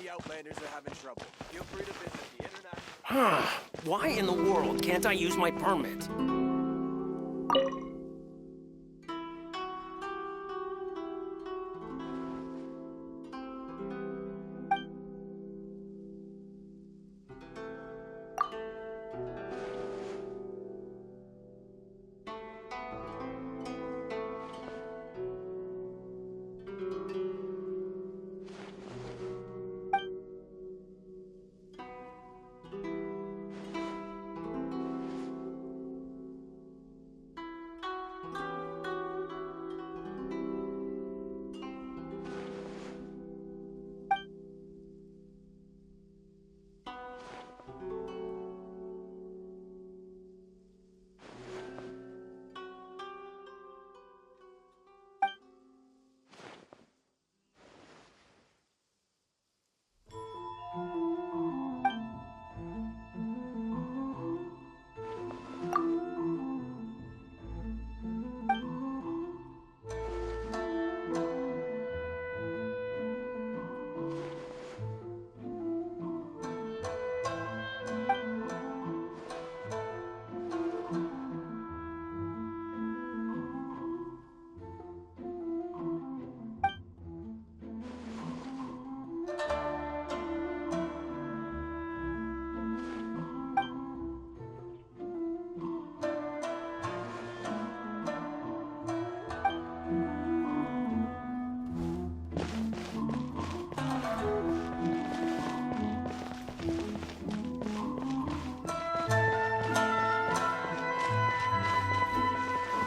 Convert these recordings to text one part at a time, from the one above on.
the Outlanders are having trouble. Feel free to visit the international... Why in the world can't I use my permit?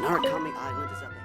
Narcomic Island is up there.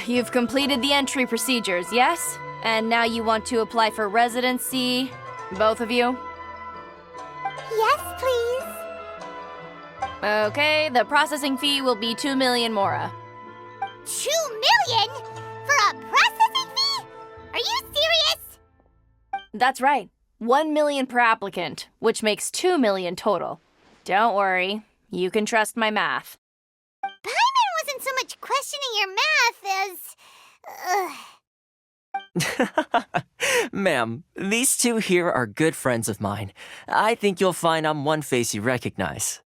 You've completed the entry procedures, yes? And now you want to apply for residency? Both of you? Yes, please. Okay, the processing fee will be 2 million mora. 2 million? For a processing fee? Are you serious? That's right. 1 million per applicant, which makes 2 million total. Don't worry, you can trust my math. Paimon wasn't so much questioning your math as... Ma'am, these two here are good friends of mine. I think you'll find I'm one face you recognize.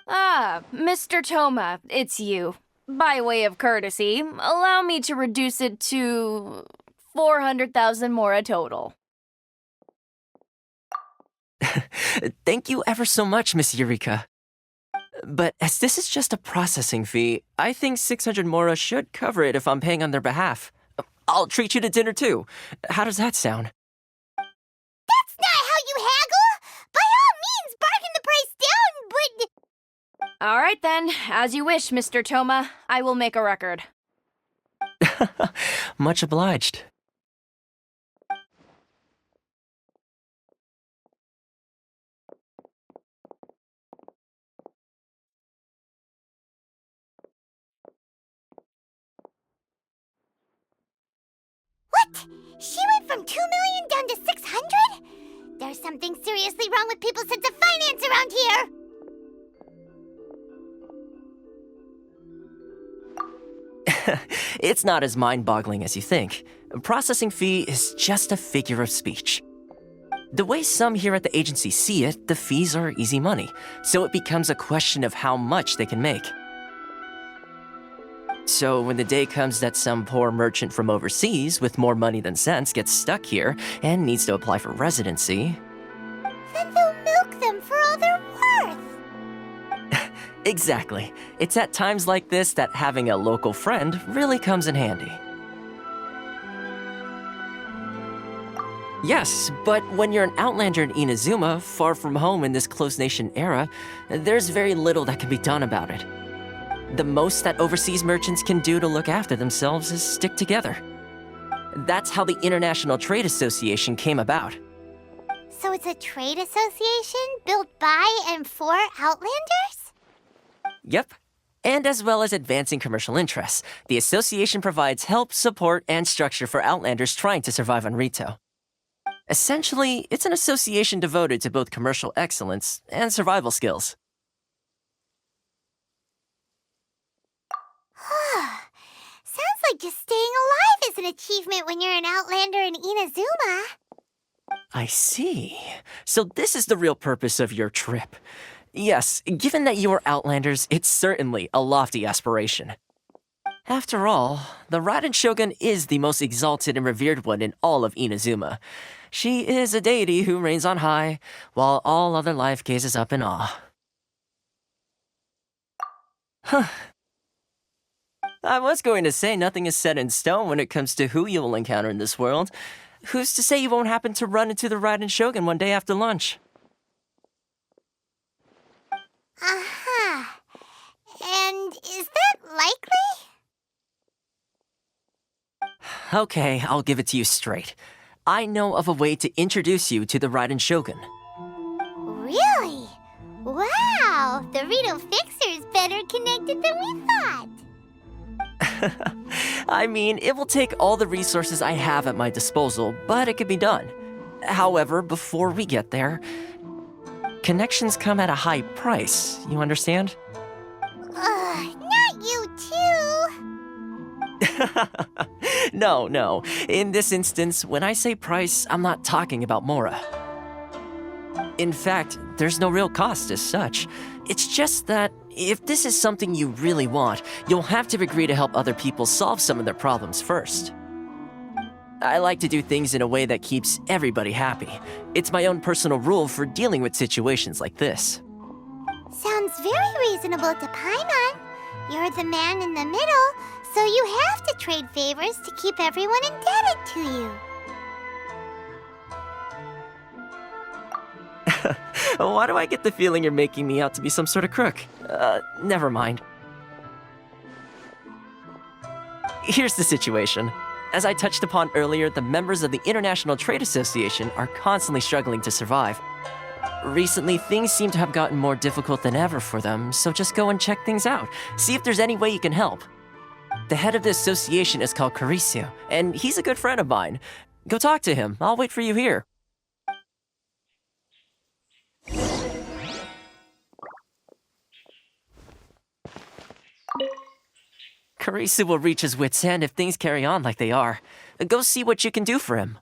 Ah, Mr. Thoma, it's you. By way of courtesy, allow me to reduce it to 400,000 mora total. Thank you ever so much, Miss Eureka. But as this is just a processing fee, I think 600 mora should cover it if I'm paying on their behalf. I'll treat you to dinner too. How does that sound? That's not how you haggle! By all means, bargain the price down, but... All right then, as you wish, Mr. Thoma. I will make a record. Much obliged. What? She went from 2 million down to 600? There's something seriously wrong with people's sense of finance around here! It's not as mind-boggling as you think. A processing fee is just a figure of speech. The way some here at the agency see it, the fees are easy money, so it becomes a question of how much they can make. So when the day comes that some poor merchant from overseas with more money than sense gets stuck here and needs to apply for residency... Then they'll milk them for all they're worth! Exactly. It's at times like this that having a local friend really comes in handy. Yes, but when you're an outlander in Inazuma, far from home in this closed nation era, there's very little that can be done about it. The most that overseas merchants can do to look after themselves is stick together. That's how the International Trade Association came about. So it's a trade association built by and for Outlanders? Yep. And as well as advancing commercial interests, the association provides help, support, and structure for Outlanders trying to survive on Ritou. Essentially, it's an association devoted to both commercial excellence and survival skills. Sounds like just staying alive is an achievement when you're an Outlander in Inazuma. I see. So this is the real purpose of your trip. Yes, given that you are Outlanders, it's certainly a lofty aspiration. After all, the Raiden Shogun is the most exalted and revered one in all of Inazuma. She is a deity who reigns on high, while all other life gazes up in awe. Huh. I was going to say nothing is set in stone when it comes to who you will encounter in this world. Who's to say you won't happen to run into the Raiden Shogun one day after lunch? Uh-huh. And is that likely? Okay, I'll give it to you straight. I know of a way to introduce you to the Raiden Shogun. Really? Wow, the Ritou Fixer's better connected than we thought. I mean, it will take all the resources I have at my disposal, but it could be done. However, before we get there, connections come at a high price, you understand? Not you too. No. In this instance, when I say price, I'm not talking about Mora. In fact, there's no real cost as such. It's just that if this is something you really want, you'll have to agree to help other people solve some of their problems first. I like to do things in a way that keeps everybody happy. It's my own personal rule for dealing with situations like this. Sounds very reasonable to Paimon. You're the man in the middle, so you have to trade favors to keep everyone indebted to you. Why do I get the feeling you're making me out to be some sort of crook? Never mind. Here's the situation. As I touched upon earlier, the members of the International Trade Association are constantly struggling to survive. Recently, things seem to have gotten more difficult than ever for them, so just go and check things out. See if there's any way you can help. The head of the association is called Caricio, and he's a good friend of mine. Go talk to him. I'll wait for you here. Caricio will reach his wit's end if things carry on like they are. Go see what you can do for him.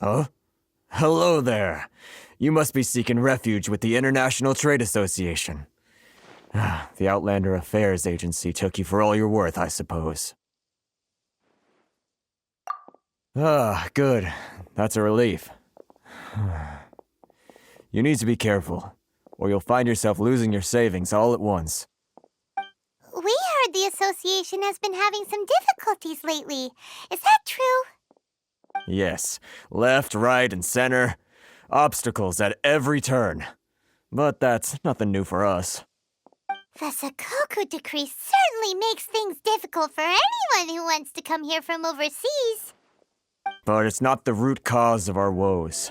Huh? Hello there. You must be seeking refuge with the International Trade Association. The Outlander Affairs Agency took you for all you're worth, I suppose. Good. That's a relief. You need to be careful, or you'll find yourself losing your savings all at once. We heard the association has been having some difficulties lately. Is that true? Yes, left, right, and center. Obstacles at every turn. But that's nothing new for us. The Sakoku decree certainly makes things difficult for anyone who wants to come here from overseas. But it's not the root cause of our woes.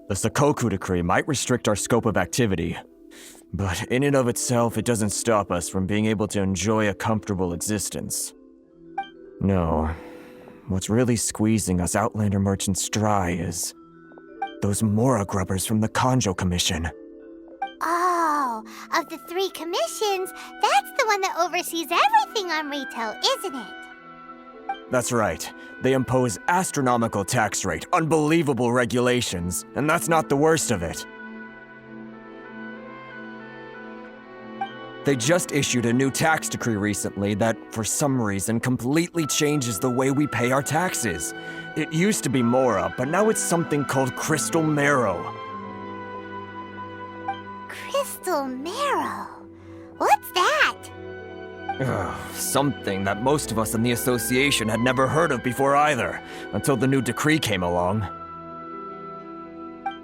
The Sakoku decree might restrict our scope of activity, but in and of itself, it doesn't stop us from being able to enjoy a comfortable existence. No, what's really squeezing us Outlander merchants dry is those Mora grubbers from the Kanjo Commission. Oh, of the 3 commissions, that's the one that oversees everything on Ritou, isn't it? That's right. They impose astronomical tax rate, unbelievable regulations, and that's not the worst of it. They just issued a new tax decree recently that, for some reason, completely changes the way we pay our taxes. It used to be Mora, but now it's something called Crystal Marrow. Crystal Marrow? What's that? Something that most of us in the association had never heard of before either, until the new decree came along.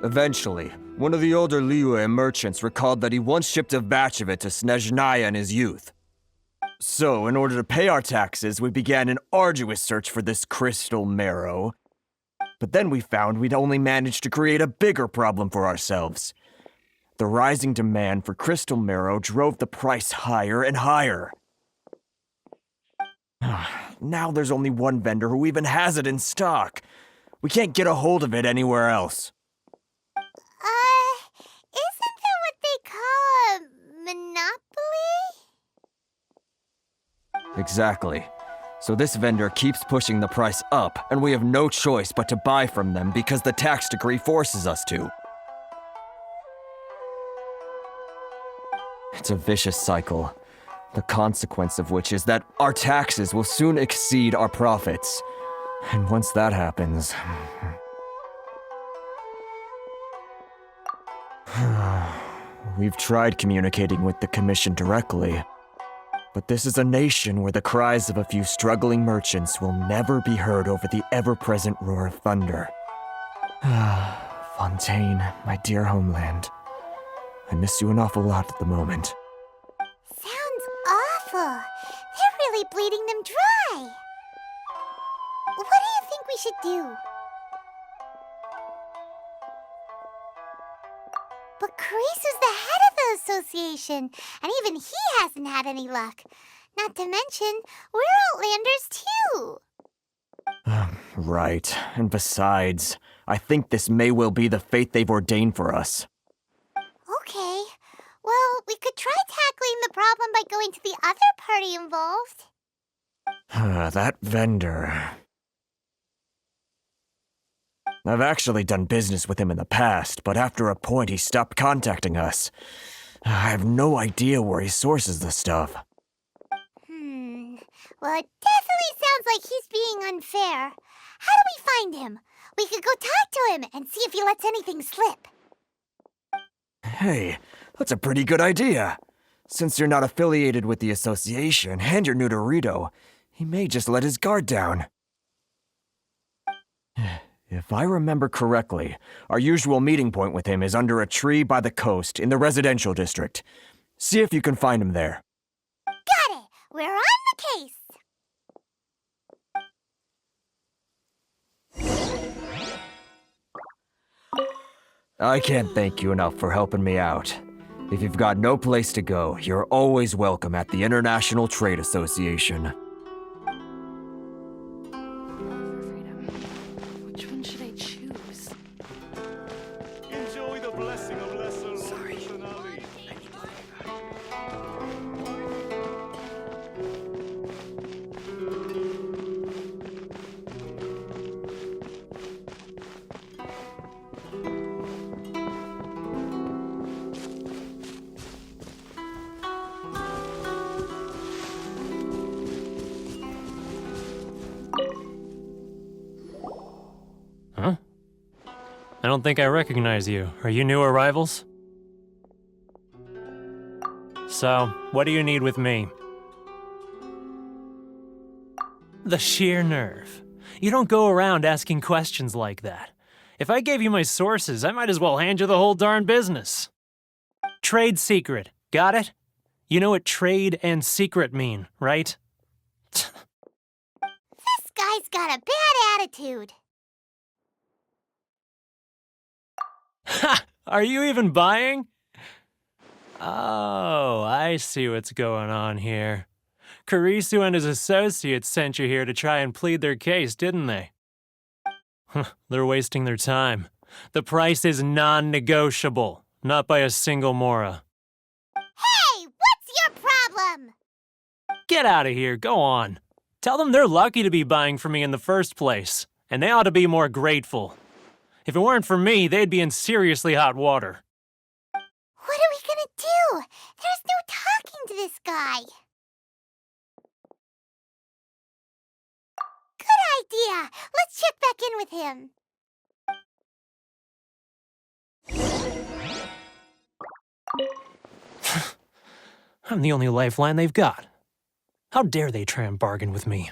Eventually, one of the older Liyue merchants recalled that he once shipped a batch of it to Snezhnaya in his youth. So, in order to pay our taxes, we began an arduous search for this crystal marrow. But then we found we'd only managed to create a bigger problem for ourselves. The rising demand for crystal marrow drove the price higher and higher. Now there's only one vendor who even has it in stock. We can't get a hold of it anywhere else. Isn't that what they call a monopoly? Exactly. So this vendor keeps pushing the price up, and we have no choice but to buy from them because the tax decree forces us to. It's a vicious cycle, the consequence of which is that our taxes will soon exceed our profits. And once that happens... We've tried communicating with the Commission directly, but this is a nation where the cries of a few struggling merchants will never be heard over the ever-present roar of thunder. Fontaine, my dear homeland. I miss you an awful lot at the moment. Sounds awful. They're really bleeding them dry. What do you think we should do? But Carisu's the head of the association, and even he hasn't had any luck. Not to mention, we're Outlanders too. Right. And besides, I think this may well be the fate they've ordained for us. Okay. Well, we could try tackling the problem by going to the other party involved. That vendor... I've actually done business with him in the past, but after a point he stopped contacting us. I have no idea where he sources the stuff. Well, it definitely sounds like he's being unfair. How do we find him? We could go talk to him and see if he lets anything slip. Hey, that's a pretty good idea. Since you're not affiliated with the association and you're new to Ritou, he may just let his guard down. If I remember correctly, our usual meeting point with him is under a tree by the coast in the residential district. See if you can find him there. Got it! We're on the case! I can't thank you enough for helping me out. If you've got no place to go, you're always welcome at the International Trade Association. Freedom. Which one should I choose? Enjoy the blessing of lesser Sorry. personality. Huh? I don't think I recognize you. Are you new arrivals? So, what do you need with me? The sheer nerve. You don't go around asking questions like that. If I gave you my sources, I might as well hand you the whole darn business. Trade secret. Got it? You know what trade and secret mean, right? This guy's got a bad attitude. Ha! Are you even buying? Oh, I see what's going on here. Ritou and his associates sent you here to try and plead their case, didn't they? They're wasting their time. The price is non-negotiable, not by a single Mora. Hey, what's your problem? Get out of here, go on. Tell them they're lucky to be buying from me in the first place, and they ought to be more grateful. If it weren't for me, they'd be in seriously hot water. What are we gonna do? There's no talking to this guy. Good idea. Let's check back in with him. I'm the only lifeline they've got. How dare they try and bargain with me?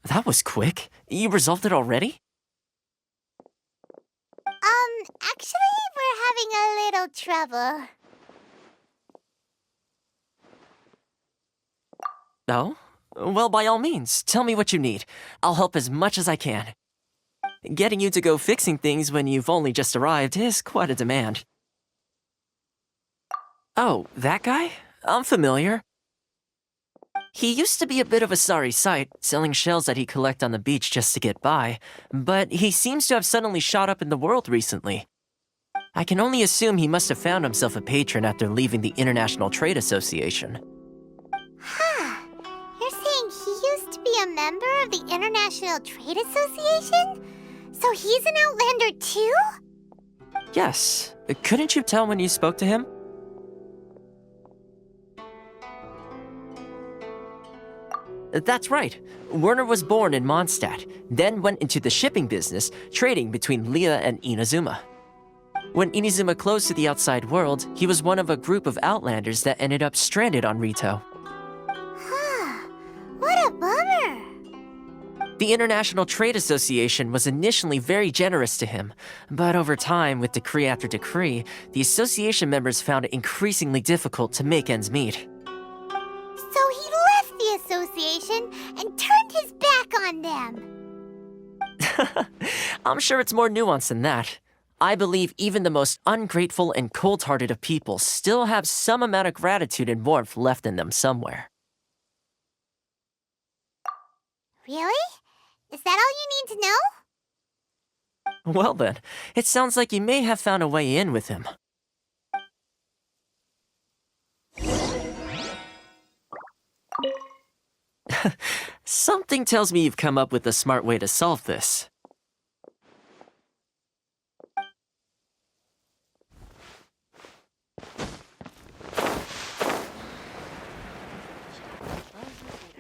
That was quick. You resolved it already? Actually, we're having a little trouble. Oh? Well, by all means, tell me what you need. I'll help as much as I can. Getting you to go fixing things when you've only just arrived is quite a demand. Oh, that guy? I'm familiar. He used to be a bit of a sorry sight, selling shells that he collect on the beach just to get by, but he seems to have suddenly shot up in the world recently. I can only assume he must have found himself a patron after leaving the International Trade Association. Huh. You're saying he used to be a member of the International Trade Association? So he's an Outlander too? Yes. Couldn't you tell when you spoke to him? That's right. Werner was born in Mondstadt, then went into the shipping business, trading between Leah and Inazuma. When Inazuma closed to the outside world, he was one of a group of outlanders that ended up stranded on Ritou. What a bummer! The International Trade Association was initially very generous to him, but over time, with decree after decree, the association members found it increasingly difficult to make ends meet. So he left the association and turned his back on them. I'm sure it's more nuanced than that. I believe even the most ungrateful and cold-hearted of people still have some amount of gratitude and warmth left in them somewhere. Really? Is that all you need to know? Well then, it sounds like you may have found a way in with him. Something tells me you've come up with a smart way to solve this.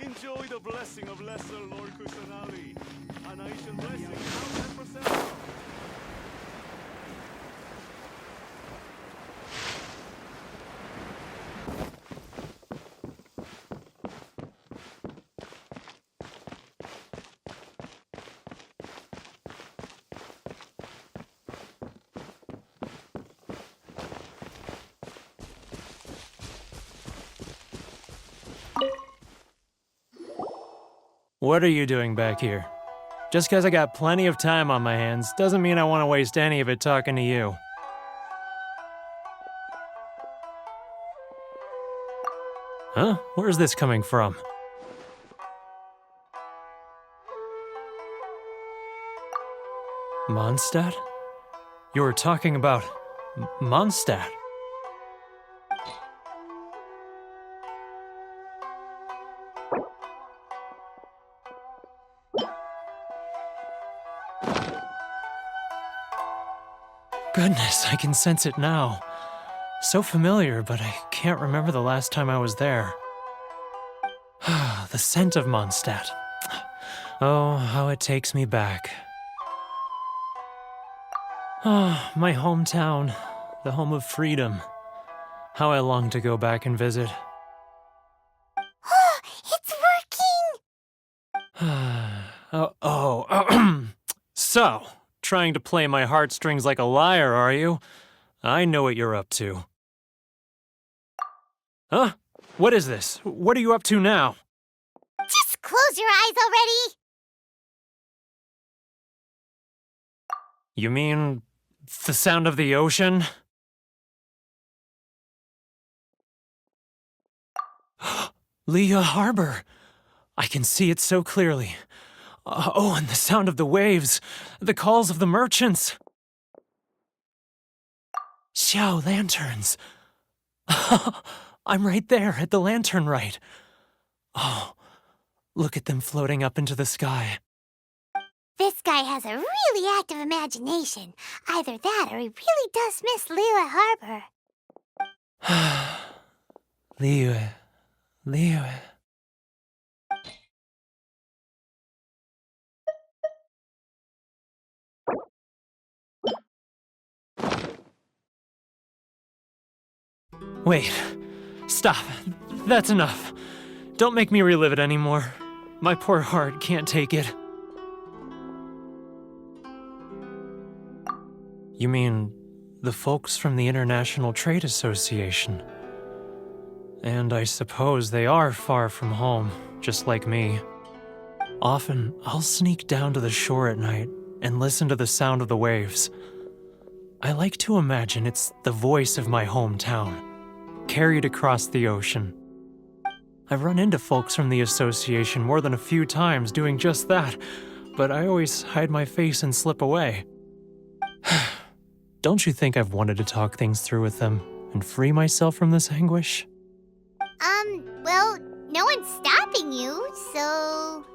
Enjoy the blessing of Lesser Lord Kusanali. An Aishan blessing now 10% off. What are you doing back here? Just because I got plenty of time on my hands doesn't mean I want to waste any of it talking to you. Huh? Where's this coming from? Mondstadt? You were talking about Mondstadt. Goodness, I can sense it now. So familiar, but I can't remember the last time I was there. The scent of Mondstadt. Oh, how it takes me back. Ah, my hometown, the home of freedom. How I long to go back and visit. It's working! So, trying to play my heartstrings like a liar, are you? I know what you're up to. Huh? What is this? What are you up to now? Just close your eyes already! You mean the sound of the ocean? Leah Harbor. I can see it so clearly. Oh, and the sound of the waves, the calls of the merchants. Xiao lanterns. I'm right there at the lantern right. Oh, look at them floating up into the sky. This guy has a really active imagination. Either that or he really does miss Liyue Harbor. Liyue. Wait. Stop. That's enough. Don't make me relive it anymore. My poor heart can't take it. You mean the folks from the International Trade Association? And I suppose they are far from home, just like me. Often, I'll sneak down to the shore at night and listen to the sound of the waves. I like to imagine it's the voice of my hometown, carried across the ocean. I've run into folks from the association more than a few times doing just that, but I always hide my face and slip away. Don't you think I've wanted to talk things through with them and free myself from this anguish? Well, no one's stopping you, so...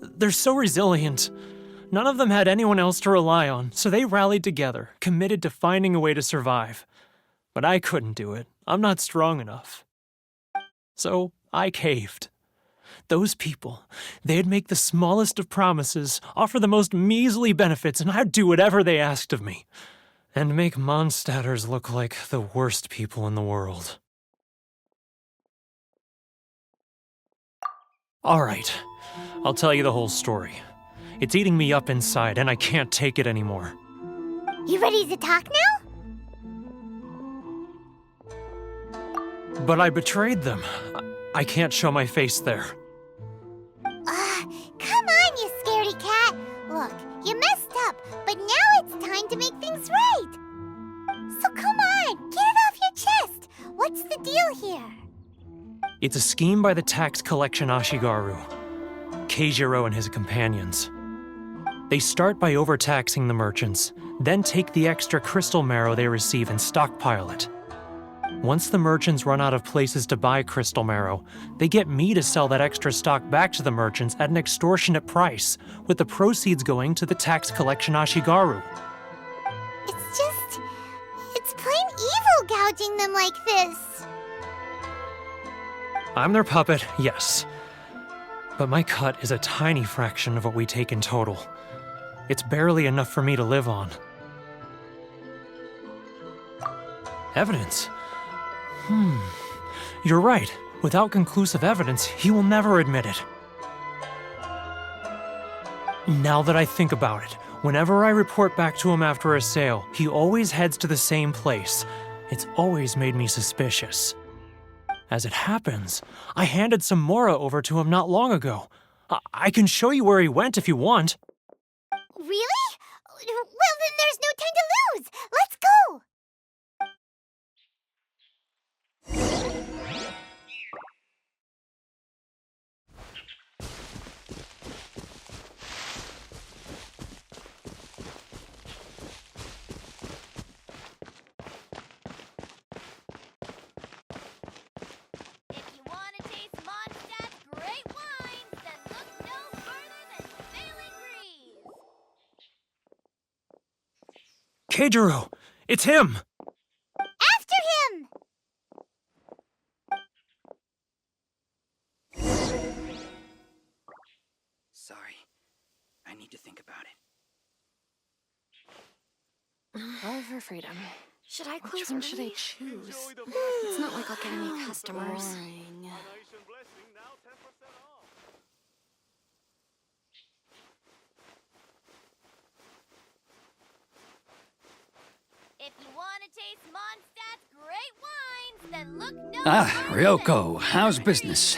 They're so resilient. None of them had anyone else to rely on, so they rallied together, committed to finding a way to survive. But I couldn't do it. I'm not strong enough. So I caved. Those people, they'd make the smallest of promises, offer the most measly benefits, and I'd do whatever they asked of me. And make Mondstadters look like the worst people in the world. All right, I'll tell you the whole story. It's eating me up inside, and I can't take it anymore. You ready to talk now? But I betrayed them. I can't show my face there. Come on, you scaredy cat. Look, you messed up, but now it's time to make things right. So come on, get it off your chest. What's the deal here? It's a scheme by the tax collection Ashigaru, Keijiro and his companions. They start by overtaxing the merchants, then take the extra crystal marrow they receive and stockpile it. Once the merchants run out of places to buy crystal marrow, they get me to sell that extra stock back to the merchants at an extortionate price, with the proceeds going to the tax collection Ashigaru. It's plain evil gouging them like this. I'm their puppet, yes. But my cut is a tiny fraction of what we take in total. It's barely enough for me to live on. Evidence? You're right. Without conclusive evidence, he will never admit it. Now that I think about it, whenever I report back to him after a sale, he always heads to the same place. It's always made me suspicious. As it happens, I handed some Mora over to him not long ago. I can show you where he went if you want. Really? Well, then there's no time to lose. Let's go. If you want to taste Mondstadt's great wines, then look no further than Failing Breeze. Keijiro! It's him! After him! Sorry. I need to think about it. All for freedom. Should I close Which one should I choose? Enjoy the It's not like I'll get any customers. An Asian blessing, now 10% off. If you want to taste Mondstadt's great wines, then look no Ah, further than Ryoko, how's business?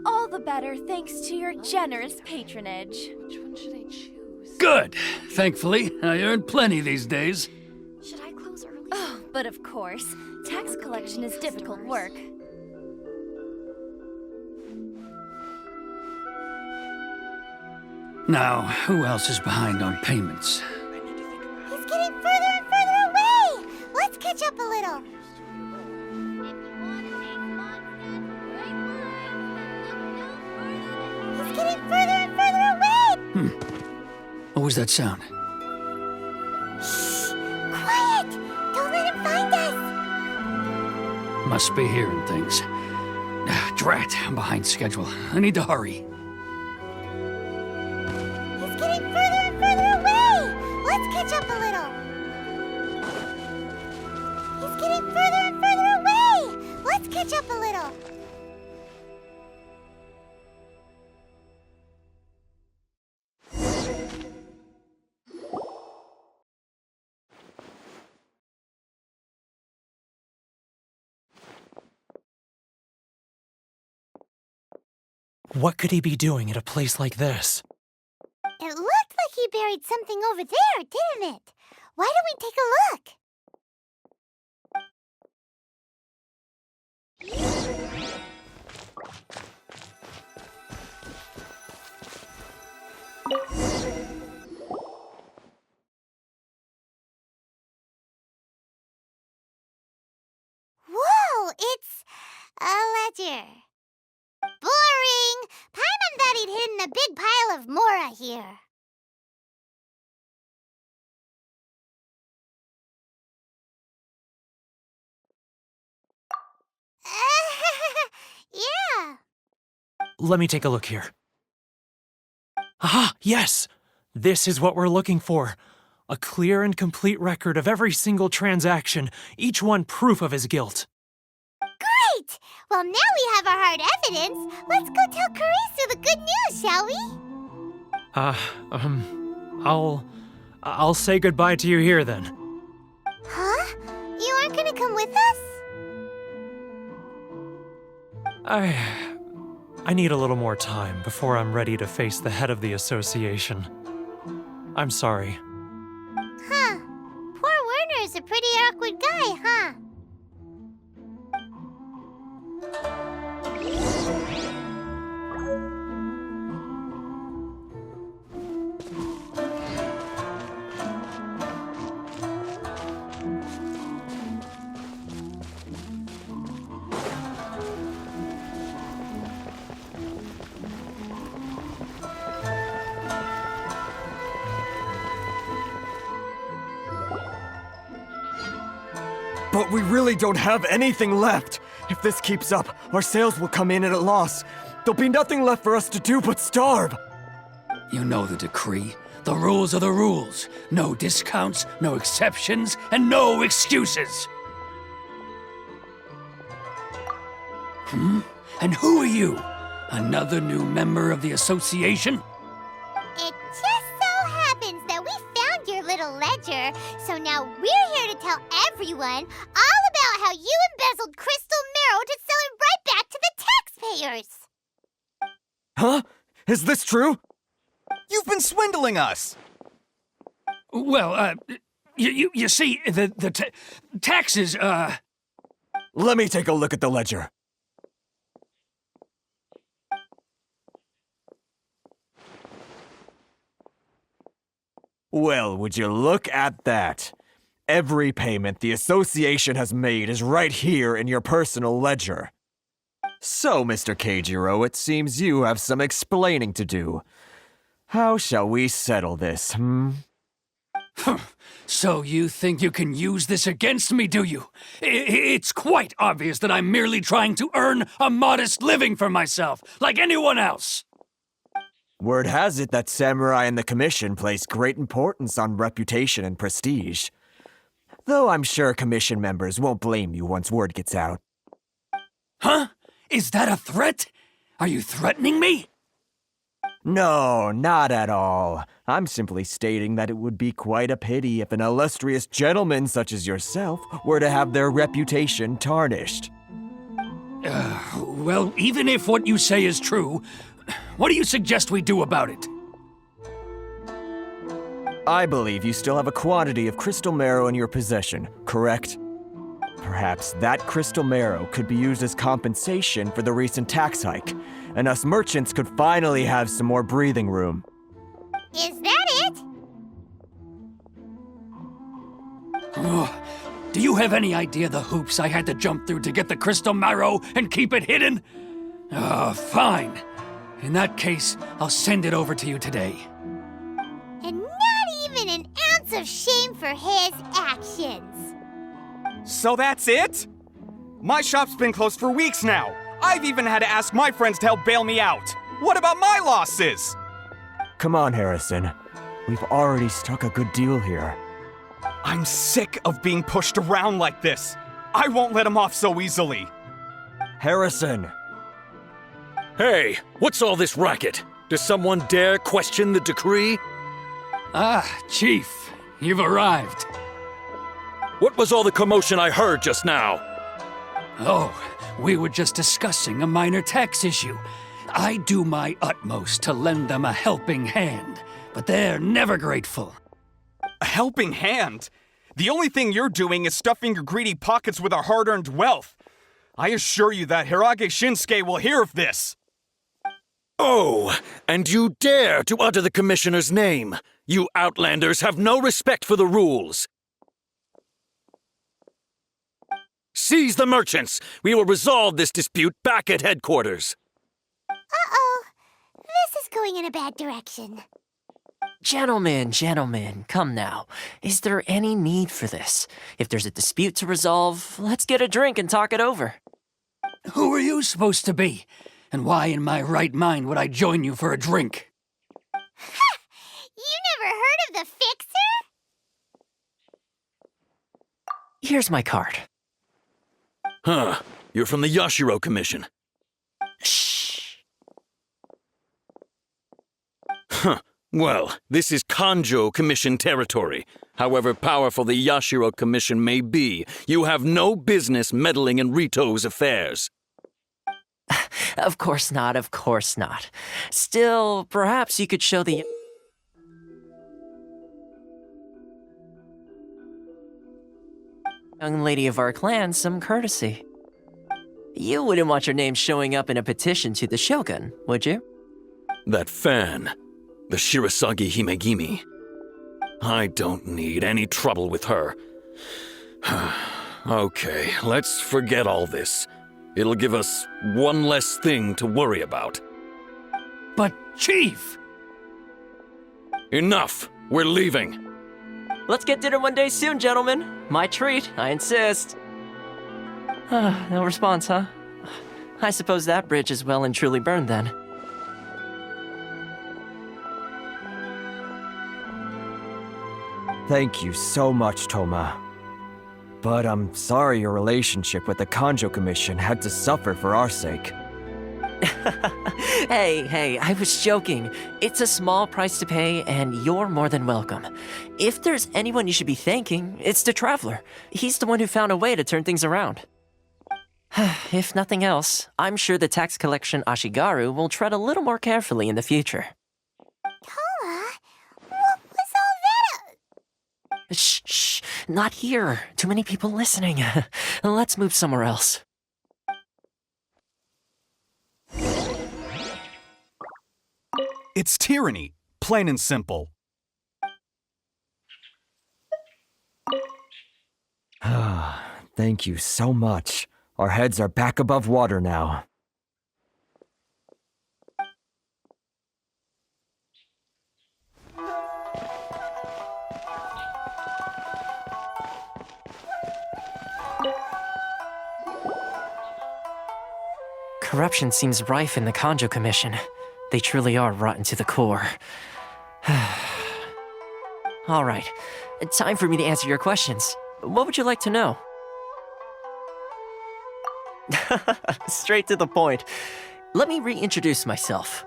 All the better thanks to your generous patronage. Which one should I choose? Good. Thankfully, I earn plenty these days. Should I close early? Oh, but of course, tax collection is difficult work. Now, who else is behind on payments? He's getting further and further away. Let's catch up a little. If you want to taste Mondstadt's great wines, then look no further than He's getting further and further away. What was that sound? Shh! Quiet! Don't let him find us. Must be hearing things. Ah, drat, I'm behind schedule. I need to hurry. He's getting further and further away. Let's catch up a little. He's getting further and further away. Let's catch up a little. What could he be doing at a place like this? It looked like he buried something over there, didn't it? Why don't we take a look? Whoa, it's a ledger. Boring! Paimon thought he'd hidden a big pile of Mora here. Let me take a look here. Aha, yes! This is what we're looking for. A clear and complete record of every single transaction, each one proof of his guilt. Great! Well, now we have our hard evidence. Let's go tell Karisu the good news, shall we? I'll say goodbye to you here then. Huh? You aren't gonna come with us? I need a little more time before I'm ready to face the head of the association. I'm sorry. Huh. Poor Werner's a pretty awkward guy, huh? But we really don't have anything left. If this keeps up, our sales will come in at a loss. There'll be nothing left for us to do but starve. You know the decree. The rules are the rules. No discounts, no exceptions, and no excuses. And who are you? Another new member of the association? It just so happens that we found your little ledger, so now we're here to tell everyone all about how you embezzled crystal marrow to sell it right back to the taxpayers. Huh? Is this true? You've been swindling us! Well, you see, the taxes, Let me take a look at the ledger. Well, would you look at that? Every payment the association has made is right here in your personal ledger. So, Mr. Keijiro, it seems you have some explaining to do. How shall we settle this, So you think you can use this against me, do you? It's quite obvious that I'm merely trying to earn a modest living for myself, like anyone else. Word has it that samurai and the commission place great importance on reputation and prestige. Though I'm sure commission members won't blame you once word gets out. Huh? Is that a threat? Are you threatening me? No, not at all. I'm simply stating that it would be quite a pity if an illustrious gentleman such as yourself were to have their reputation tarnished. Well, even if what you say is true, what do you suggest we do about it? I believe you still have a quantity of crystal marrow in your possession, correct? Perhaps that crystal marrow could be used as compensation for the recent tax hike, and us merchants could finally have some more breathing room. Is that it? Do you have any idea the hoops I had to jump through to get the crystal marrow and keep it hidden? Fine. In that case, I'll send it over to you today. And not even an ounce of shame for his actions. So that's it? My shop's been closed for weeks now. I've even had to ask my friends to help bail me out. What about my losses? Come on, Harrison. We've already struck a good deal here. I'm sick of being pushed around like this. I won't let him off so easily. Harrison! Hey, what's all this racket? Does someone dare question the decree? Chief, you've arrived. What was all the commotion I heard just now? Oh, we were just discussing a minor tax issue. I do my utmost to lend them a helping hand, but they're never grateful. A helping hand? The only thing you're doing is stuffing your greedy pockets with our hard-earned wealth. I assure you that Hirage Shinsuke will hear of this. Oh, and you dare to utter the commissioner's name. You outlanders have no respect for the rules. Seize the merchants. We will resolve this dispute back at headquarters. Uh-oh. This is going in a bad direction. Gentlemen, come now. Is there any need for this? If there's a dispute to resolve, let's get a drink and talk it over. Who are you supposed to be? And why in my right mind would I join you for a drink? You never heard of the Fixer? Here's my card. Huh. You're from the Yashiro Commission. Shh. Huh. Well, this is Kanjo Commission territory. However powerful the Yashiro Commission may be, you have no business meddling in Ritou's affairs. Of course not, of course not. Still, perhaps you could show the... young lady of our clan some courtesy. You wouldn't want your name showing up in a petition to the Shogun, would you? That fan, the Shirasagi Himegimi. I don't need any trouble with her. Okay, let's forget all this. It'll give us one less thing to worry about. But, Chief! Enough! We're leaving. Let's get dinner one day soon, gentlemen. My treat, I insist. No response, huh? I suppose that bridge is well and truly burned then. Thank you so much, Thoma. But I'm sorry your relationship with the Kanjo Commission had to suffer for our sake. Hey, I was joking. It's a small price to pay, and you're more than welcome. If there's anyone you should be thanking, it's the Traveler. He's the one who found a way to turn things around. If nothing else, I'm sure the tax collection Ashigaru will tread a little more carefully in the future. Thoma, what was all that? Shh, not here. Too many people listening. Let's move somewhere else. It's tyranny, plain and simple. Thank you so much. Our heads are back above water now. Corruption seems rife in the Kanjo Commission. They truly are rotten to the core. All right, time for me to answer your questions. What would you like to know? Straight to the point. Let me reintroduce myself.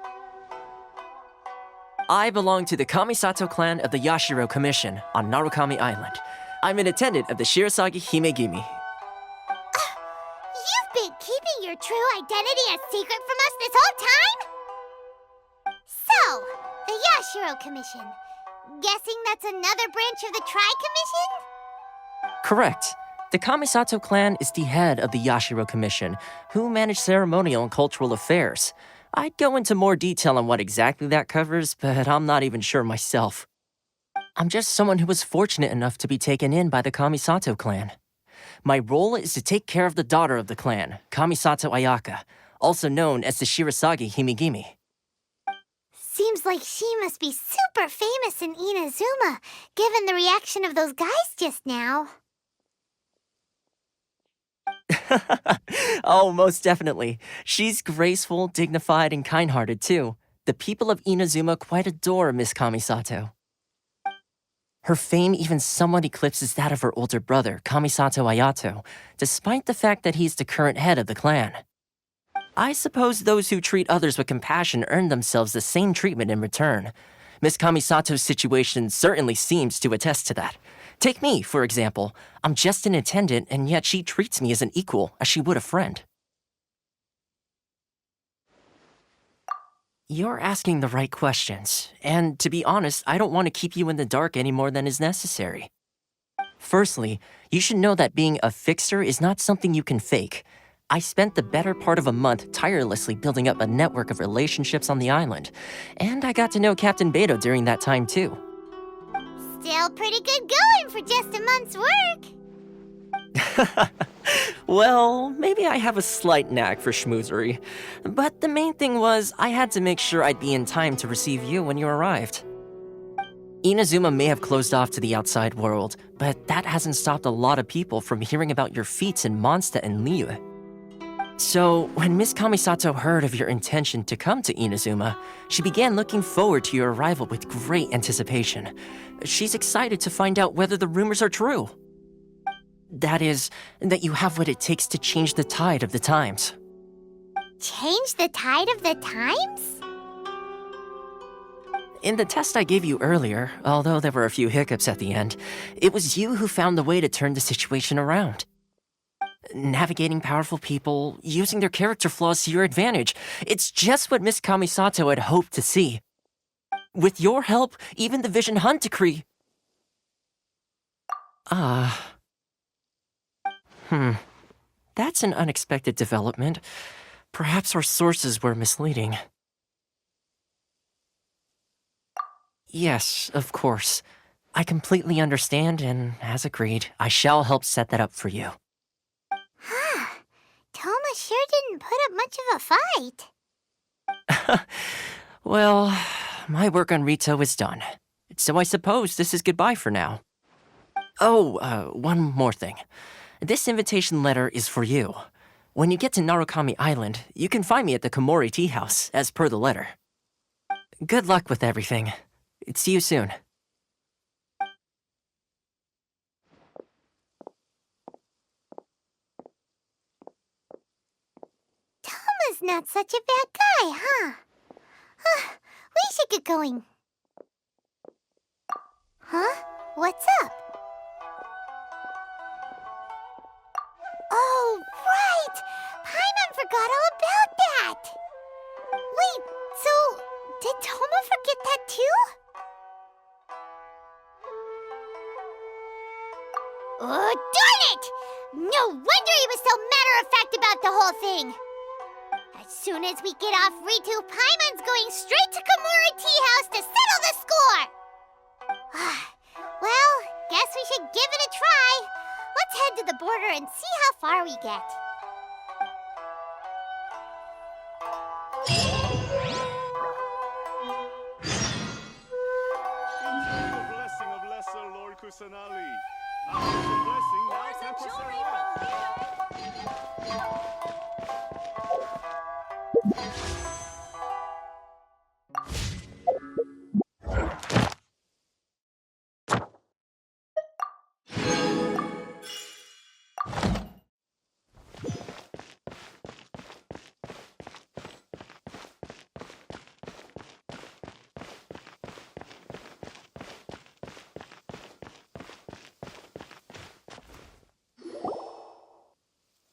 I belong to the Kamisato clan of the Yashiro Commission on Narukami Island. I'm an attendant of the Shirasagi Himegimi. You've been keeping your true identity a secret from us this whole time? So, the Yashiro Commission. Guessing that's another branch of the Tri-Commission? Correct. The Kamisato clan is the head of the Yashiro Commission, who manage ceremonial and cultural affairs. I'd go into more detail on what exactly that covers, but I'm not even sure myself. I'm just someone who was fortunate enough to be taken in by the Kamisato clan. My role is to take care of the daughter of the clan, Kamisato Ayaka, also known as the Shirasagi Himegimi. Seems like she must be super famous in Inazuma, given the reaction of those guys just now. Oh, most definitely. She's graceful, dignified, and kind-hearted, too. The people of Inazuma quite adore Miss Kamisato. Her fame even somewhat eclipses that of her older brother, Kamisato Ayato, despite the fact that he's the current head of the clan. I suppose those who treat others with compassion earn themselves the same treatment in return. Miss Kamisato's situation certainly seems to attest to that. Take me, for example. I'm just an attendant, and yet she treats me as an equal, as she would a friend. You're asking the right questions, and to be honest, I don't want to keep you in the dark any more than is necessary. Firstly, you should know that being a fixer is not something you can fake. I spent the better part of a month tirelessly building up a network of relationships on the island, and I got to know Captain Beto during that time too. Still pretty good going for just a month's work. Well, maybe I have a slight knack for schmoozery, but the main thing was I had to make sure I'd be in time to receive you when you arrived. Inazuma may have closed off to the outside world, but that hasn't stopped a lot of people from hearing about your feats in Mondstadt and Liyue. So, when Miss Kamisato heard of your intention to come to Inazuma, she began looking forward to your arrival with great anticipation. She's excited to find out whether the rumors are true. That is, that you have what it takes to change the tide of the times. Change the tide of the times? In the test I gave you earlier, although there were a few hiccups at the end, it was you who found the way to turn the situation around. Navigating powerful people, using their character flaws to your advantage. It's just what Miss Kamisato had hoped to see. With your help, even the Vision Hunt decree... That's an unexpected development. Perhaps our sources were misleading. Yes, of course. I completely understand, and as agreed, I shall help set that up for you. Thoma sure didn't put up much of a fight. Well, my work on Ritou is done. So I suppose this is goodbye for now. Oh, one more thing. This invitation letter is for you. When you get to Narukami Island, you can find me at the Komori Tea House, as per the letter. Good luck with everything. See you soon. Thoma's not such a bad guy, huh? We should get going. Huh? What's up? Oh, right! Paimon forgot all about that! Wait, so did Thoma forget that too? Oh, darn it! No wonder he was so matter-of-fact about the whole thing! As soon as we get off Ritou, Paimon's going straight to Komori Tea House to settle the score! Well, guess we should give it a try. Let's head to the border and see how far we get. Enjoy the blessing of Lesser Lord Kusanali. Our blessing now 10% off.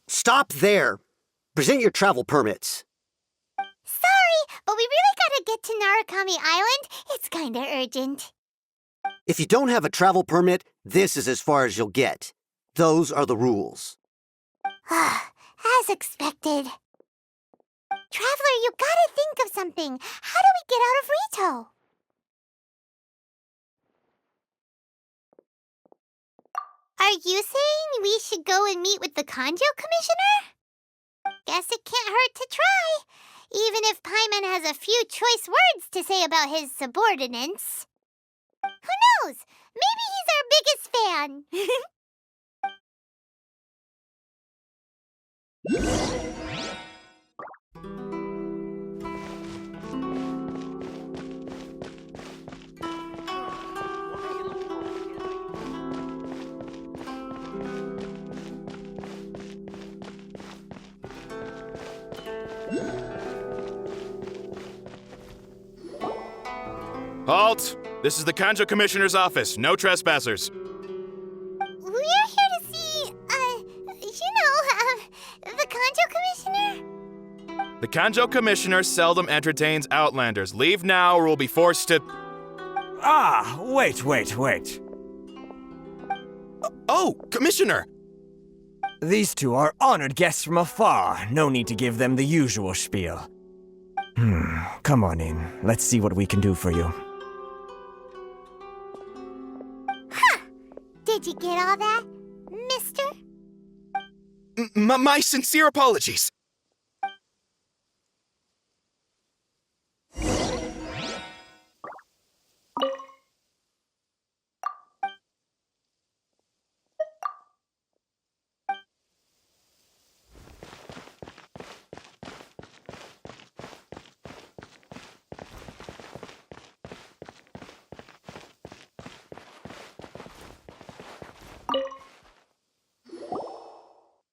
Stop there! Present your travel permits. Sorry, but we really gotta get to Narukami Island. It's kinda urgent. If you don't have a travel permit, this is as far as you'll get. Those are the rules. As expected. Traveler, you gotta think of something. How do we get out of Ritou? Are you saying we should go and meet with the Kanjo Commissioner? Guess it can't hurt to try, even if Paimon has a few choice words to say about his subordinates. Who knows? Maybe he's our biggest fan. Halt! This is the Kanjo Commissioner's office. No trespassers. We're here to see, the Kanjo Commissioner? The Kanjo Commissioner seldom entertains Outlanders. Leave now or we'll be forced to... Wait. Oh, Commissioner! These two are honored guests from afar. No need to give them the usual spiel. Come on in. Let's see what we can do for you. Did you get all that, mister? My sincere apologies.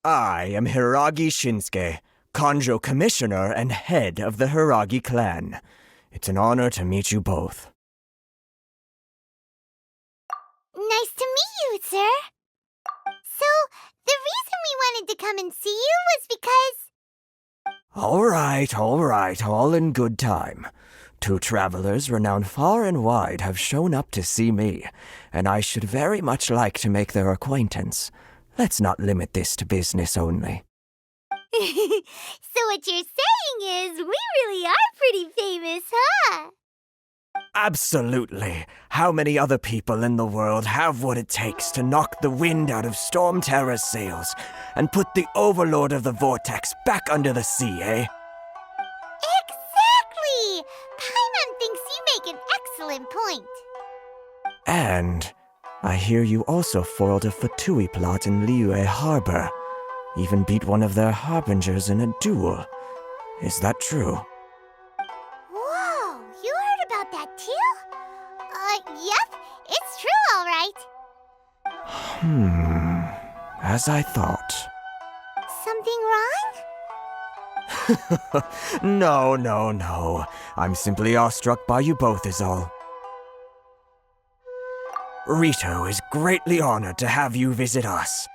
I am Hiragi Shinsuke, Kanjo Commissioner and head of the Hiragi clan. It's an honor to meet you both. Nice to meet you, sir. So, the reason we wanted to come and see you was because... All right, all in good time. 2 travelers renowned far and wide have shown up to see me, and I should very much like to make their acquaintance. Let's not limit this to business only. So what you're saying is, we really are pretty famous, huh? Absolutely. How many other people in the world have what it takes to knock the wind out of Storm Terror's sails and put the Overlord of the Vortex back under the sea, eh? Exactly! Paimon thinks you make an excellent point. And I hear you also foiled a Fatui plot in Liyue Harbor. Even beat one of their harbingers in a duel. Is that true? Whoa, you heard about that too? Yep, it's true, all right. As I thought. Something wrong? No. I'm simply awestruck by you both is all. Ritou is greatly honored to have you visit us.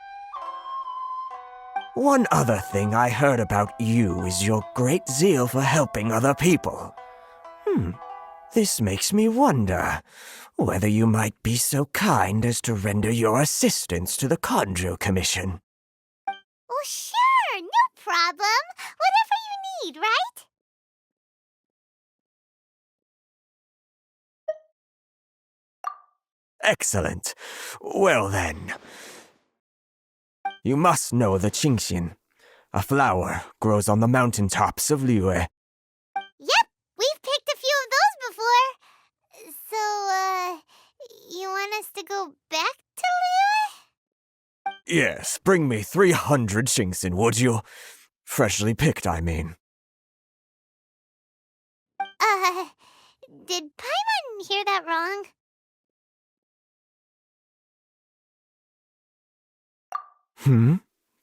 One other thing I heard about you is your great zeal for helping other people. This makes me wonder whether you might be so kind as to render your assistance to the Kanjo Commission. Oh, sure, no problem. Whatever you need, right? Excellent. Well then. You must know the Qingxin. A flower grows on the mountaintops of Liyue. Yep, we've picked a few of those before. So, you want us to go back to Liyue? Yes, bring me 300 Qingxin, would you? Freshly picked, I mean. Did Paimon hear that wrong?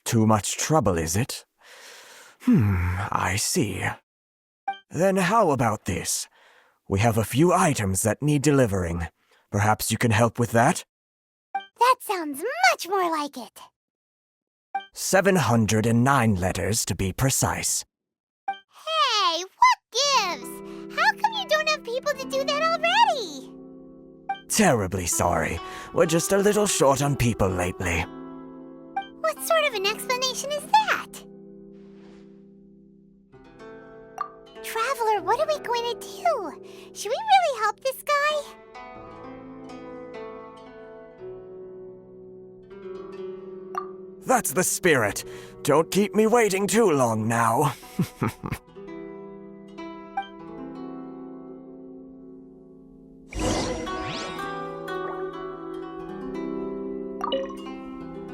Too much trouble, is it? I see. Then how about this? We have a few items that need delivering. Perhaps you can help with that? That sounds much more like it. 709 letters to be precise. Hey, what gives? How come you don't have people to do that already? Terribly sorry. We're just a little short on people lately. What sort of an explanation is that? Traveler, what are we going to do? Should we really help this guy? That's the spirit. Don't keep me waiting too long now.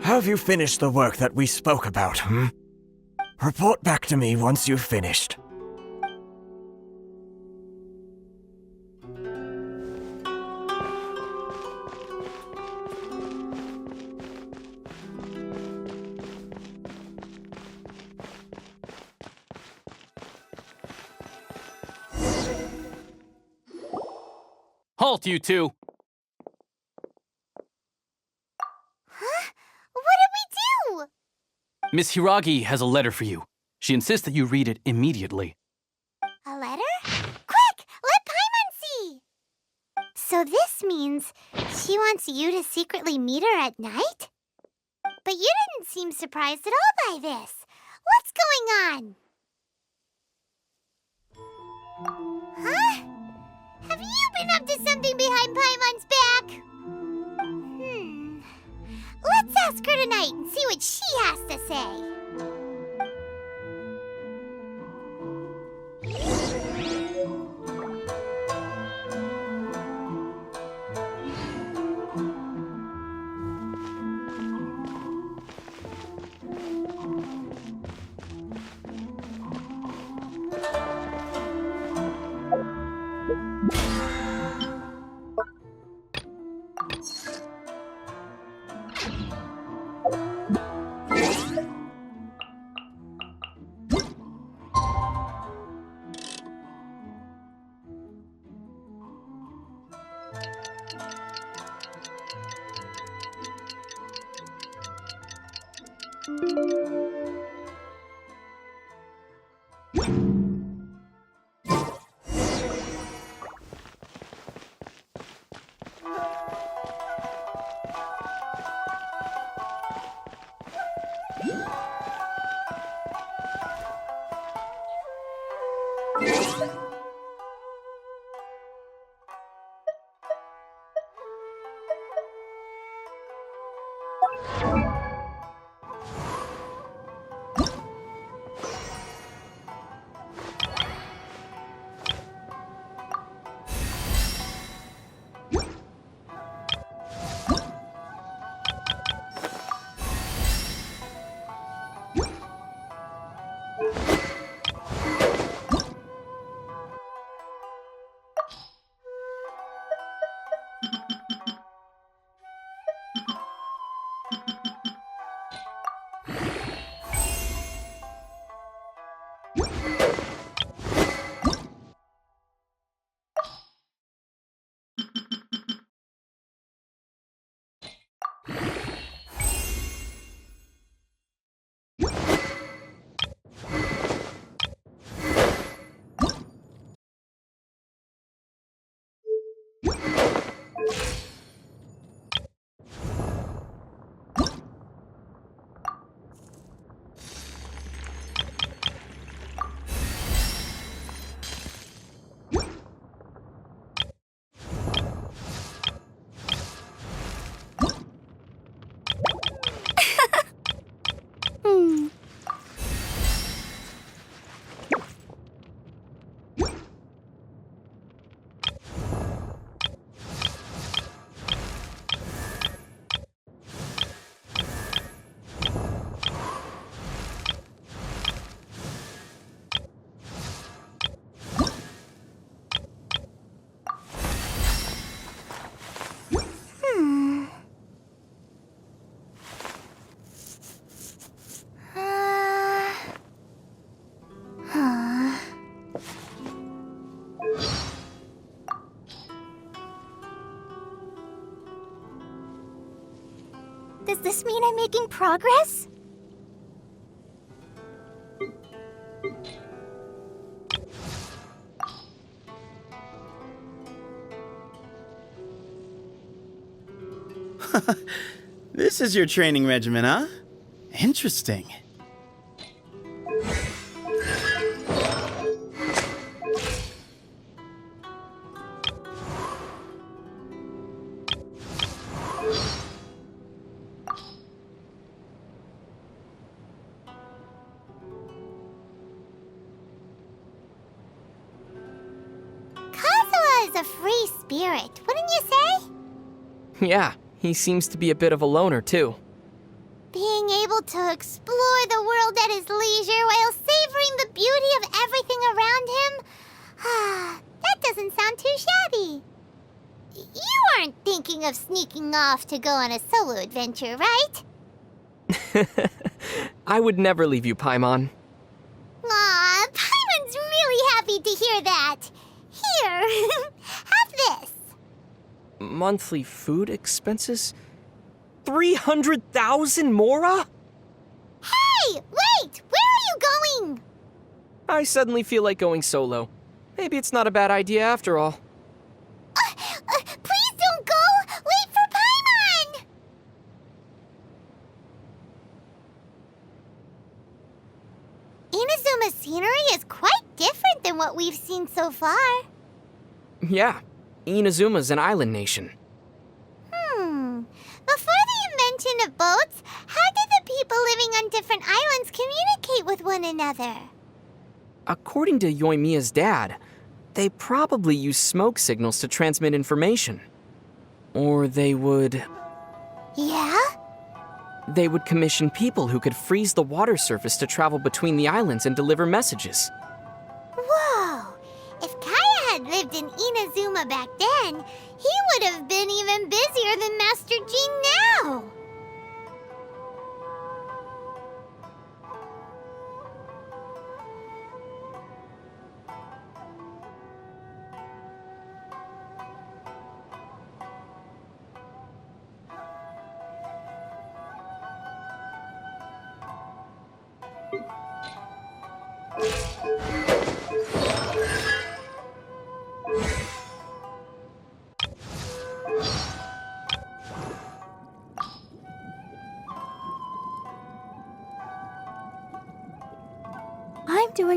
Have you finished the work that we spoke about, Report back to me once you've finished. Halt, you two! Huh? What did we do? Miss Hiragi has a letter for you. She insists that you read it immediately. A letter? Quick! Let Paimon see! So this means she wants you to secretly meet her at night? But you didn't seem surprised at all by this. What's going on? Huh? Have you been up to something behind Paimon's back? Let's ask her tonight and see what she has to say. Does this mean I'm making progress? This is your training regimen, huh? Interesting. Kazuha is a free spirit, wouldn't you say? Yeah, he seems to be a bit of a loner, too. Being able to explore the world at his leisure while savoring the beauty of everything around him? That doesn't sound too shabby. You aren't thinking of sneaking off to go on a solo adventure, right? I would never leave you, Paimon. Aw, Paimon's really happy to hear that. Here, have this. Monthly food expenses? 300,000 Mora? Hey, wait! Where are you going? I suddenly feel like going solo. Maybe it's not a bad idea after all. Please don't go! Wait for Paimon! Inazuma's scenery is quite different than what we've seen so far. Yeah, Inazuma's an island nation. Before the invention of boats, how did the people living on different islands communicate with one another? According to Yoimiya's dad, they probably use smoke signals to transmit information. Or they would... Yeah? They would commission people who could freeze the water surface to travel between the islands and deliver messages. Whoa! If Kaya had lived in Inazuma back then, he would have been even busier than Master Jean now!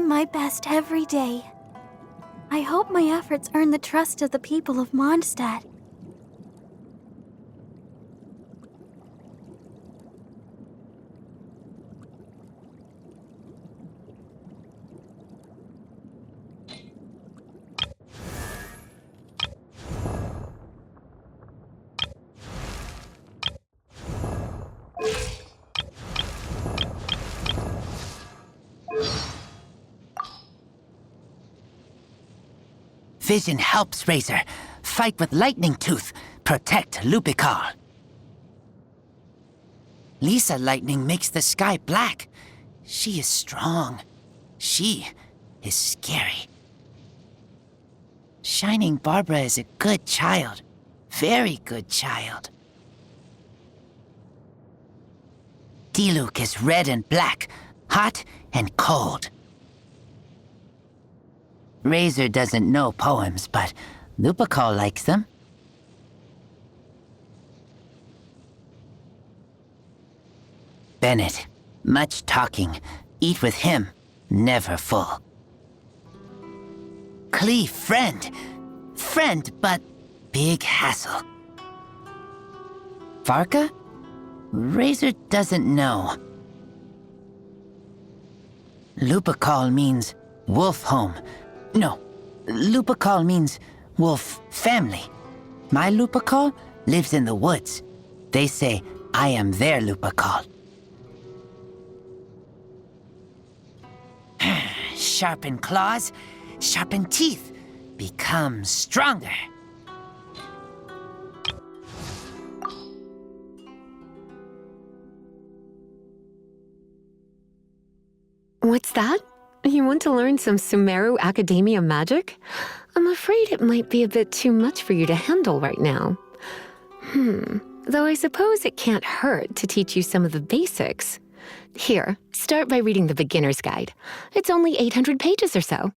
trying my best every day. I hope my efforts earn the trust of the people of Mondstadt. Vision helps Razor. Fight with Lightning Tooth. Protect Lupicar. Lisa Lightning makes the sky black. She is strong. She is scary. Shining Barbara is a good child. Very good child. Diluc is red and black. Hot and cold. Razor doesn't know poems, but Lupicar likes them. Bennett, much talking. Eat with him, never full. Clee, friend. Friend, but big hassle. Varka? Razor doesn't know. Lupicar means wolf home. No, Lupicar means wolf family. My Lupicar lives in the woods. They say I am their Lupicar. Sharpen claws, sharpen teeth, become stronger. What's that? You want to learn some Sumeru Academia magic? I'm afraid it might be a bit too much for you to handle right now. Though I suppose it can't hurt to teach you some of the basics. Here, start by reading the beginner's guide. It's only 800 pages or so.